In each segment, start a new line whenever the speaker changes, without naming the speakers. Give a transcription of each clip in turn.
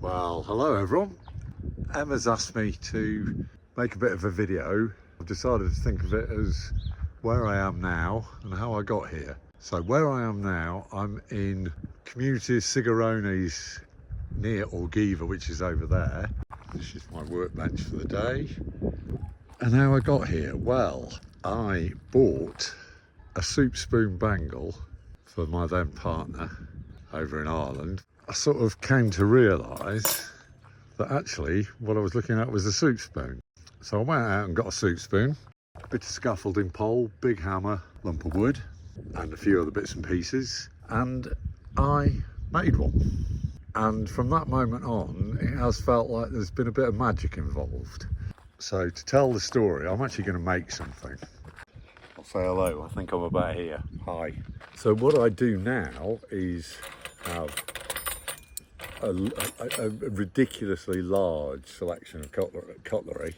Well, hello everyone. Emma's asked me to make a bit of a video. I've decided to think of it as where I am now and how I got here. So where I am now, I'm in Community Cigarones near Orgiva, which is over there. This is my workbench for the day. And how I got here? Well, I bought a soup spoon bangle for my then partner over in Ireland. I sort of came to realise that actually what I was looking at was a soup spoon. So I went out and got a soup spoon, a bit of scaffolding pole, big hammer, lump of wood, and a few other bits and pieces, and I made one. And from that moment on, it has felt like there's been a bit of magic involved. So to tell the story, I'm actually going to make something. I'll say hello, I think I'm about here. Hi. So what I do now is have a ridiculously large selection of cutlery,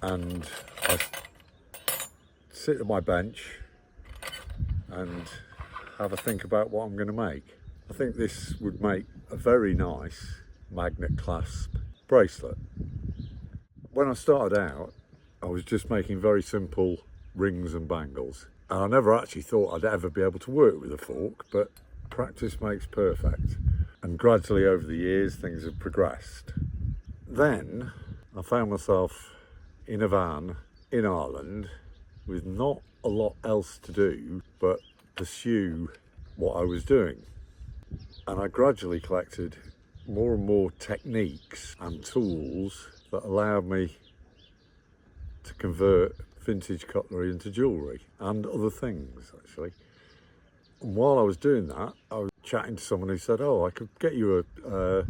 and I sit at my bench and have a think about what I'm going to make. I think this would make a very nice magnet clasp bracelet. When I started out, I was just making very simple rings and bangles, and I never actually thought I'd ever be able to work with a fork, but practice makes perfect. And gradually over the years, things have progressed. Then I found myself in a van in Ireland with not a lot else to do but pursue what I was doing. And I gradually collected more and more techniques and tools that allowed me to convert vintage cutlery into jewellery and other things, actually. And while I was doing that, I was chatting to someone who said, oh, I could get you a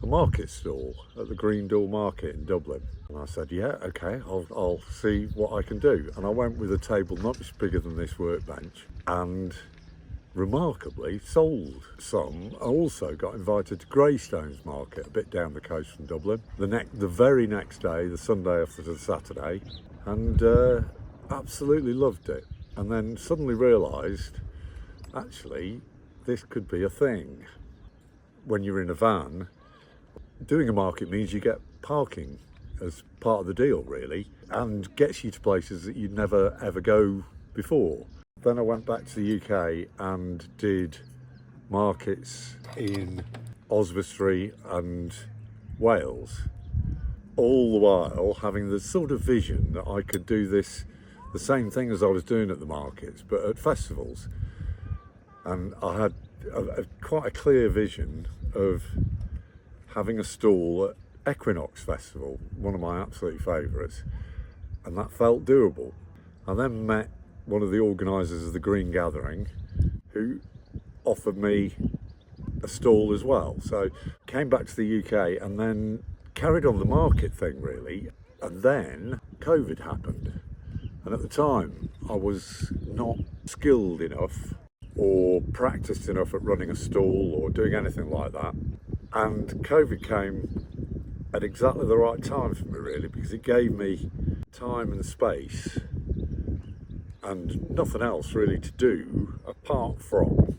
market stall at the Green Door Market in Dublin. And I said, yeah, okay, I'll see what I can do. And I went with a table not much bigger than this workbench, and remarkably sold some. I also got invited to Greystones Market, a bit down the coast from Dublin, the very next day, the Sunday after the Saturday, and absolutely loved it. And then suddenly realised, actually, this could be a thing. When you're in a van, doing a market means you get parking as part of the deal, really, and gets you to places that you'd never ever go before. Then I went back to the UK and did markets in Oswestry and Wales, all the while having the sort of vision that I could do this, the same thing as I was doing at the markets, but at festivals. And I had quite a clear vision of having a stall at Equinox Festival, one of my absolute favourites, and that felt doable. I then met one of the organisers of the Green Gathering, who offered me a stall as well. So came back to the UK and then carried on the market thing, really. And then COVID happened. And at the time, I was not skilled enough or practiced enough at running a stall or doing anything like that. And COVID came at exactly the right time for me, really, because it gave me time and space and nothing else really to do apart from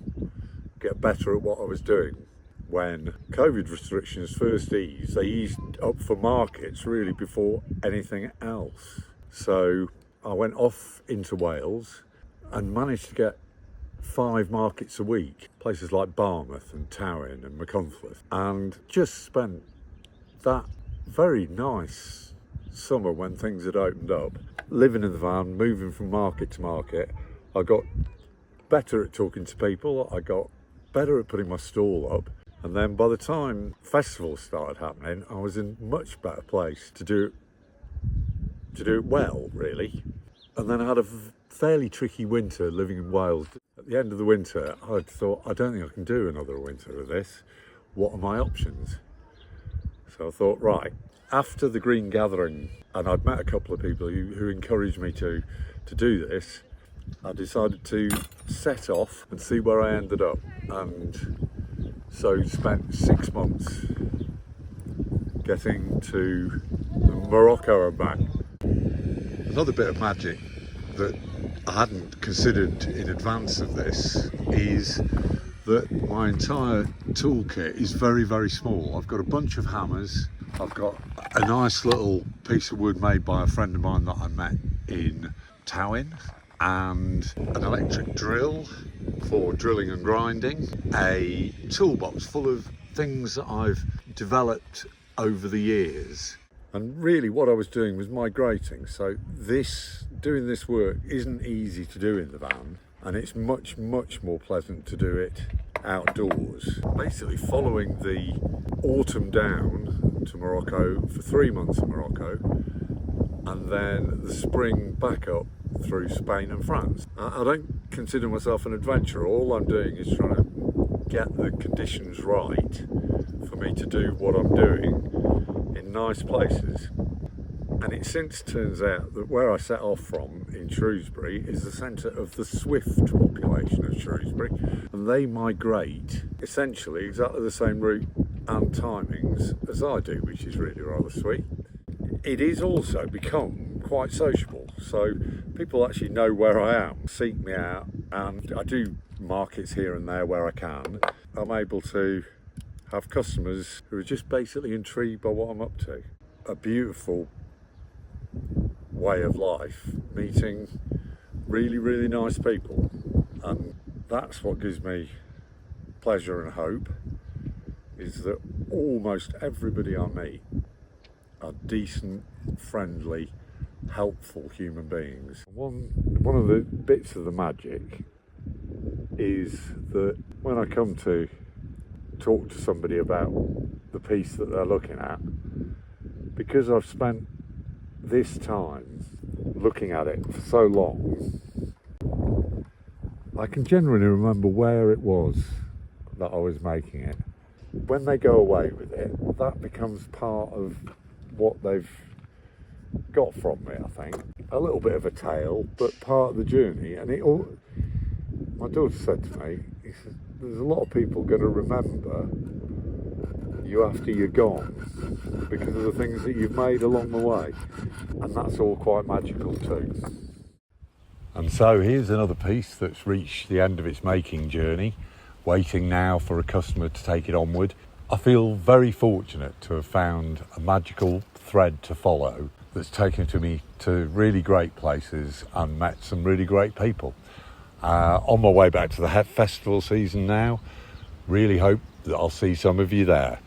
get better at what I was doing. When COVID restrictions first eased, they eased up for markets really before anything else. So I went off into Wales and managed to get 5 markets a week, places like Barmouth and Towyn and Machynlleth, and just spent that very nice summer when things had opened up, living in the van, moving from market to market. I got better at talking to people, I got better at putting my stall up, and then by the time festivals started happening, I was in a much better place to do it well, really. And then I had a fairly tricky winter living in Wales. At the end of the winter, I thought, I don't think I can do another winter of this. What are my options? So I thought, right, after the Green Gathering, and I'd met a couple of people who encouraged me to do this, I decided to set off and see where I ended up. And so spent 6 months getting to Morocco and back. Another bit of magic that I hadn't considered in advance of this is that my entire toolkit is very, very small. I've got a bunch of hammers. I've got a nice little piece of wood made by a friend of mine that I met in Towin, and an electric drill for drilling and grinding, a toolbox full of things that I've developed over the years. And really what I was doing was migrating. So doing this work isn't easy to do in the van, and it's much, much more pleasant to do it outdoors. Basically following the autumn down to Morocco for 3 months in Morocco, and then the spring back up through Spain and France. I don't consider myself an adventurer. All I'm doing is trying to get the conditions right for me to do what I'm doing in nice places. And it since turns out that where I set off from in Shrewsbury is the centre of the swift population of Shrewsbury, and they migrate essentially exactly the same route and timings as I do, which is really rather sweet. It is also become quite sociable, so people actually know where I am, seek me out, and I do markets here and there where I can. I'm able to have customers who are just basically intrigued by what I'm up to. A beautiful way of life, meeting really, really nice people, and that's what gives me pleasure and hope, is that almost everybody I meet are decent, friendly, helpful human beings. One of the bits of the magic is that when I come to talk to somebody about the piece that they're looking at, because I've spent this time looking at it for so long, I can generally remember where it was that I was making it. When they go away with it, that becomes part of what they've got from me, I think. A little bit of a tale, but part of the journey. And my daughter said to me, he said, there's a lot of people going to remember you after you're gone because of the things that you've made along the way. And that's all quite magical too. And so here's another piece that's reached the end of its making journey, waiting now for a customer to take it onward. I feel very fortunate to have found a magical thread to follow that's taken me to really great places and met some really great people. On my way back to the festival season now, really hope that I'll see some of you there.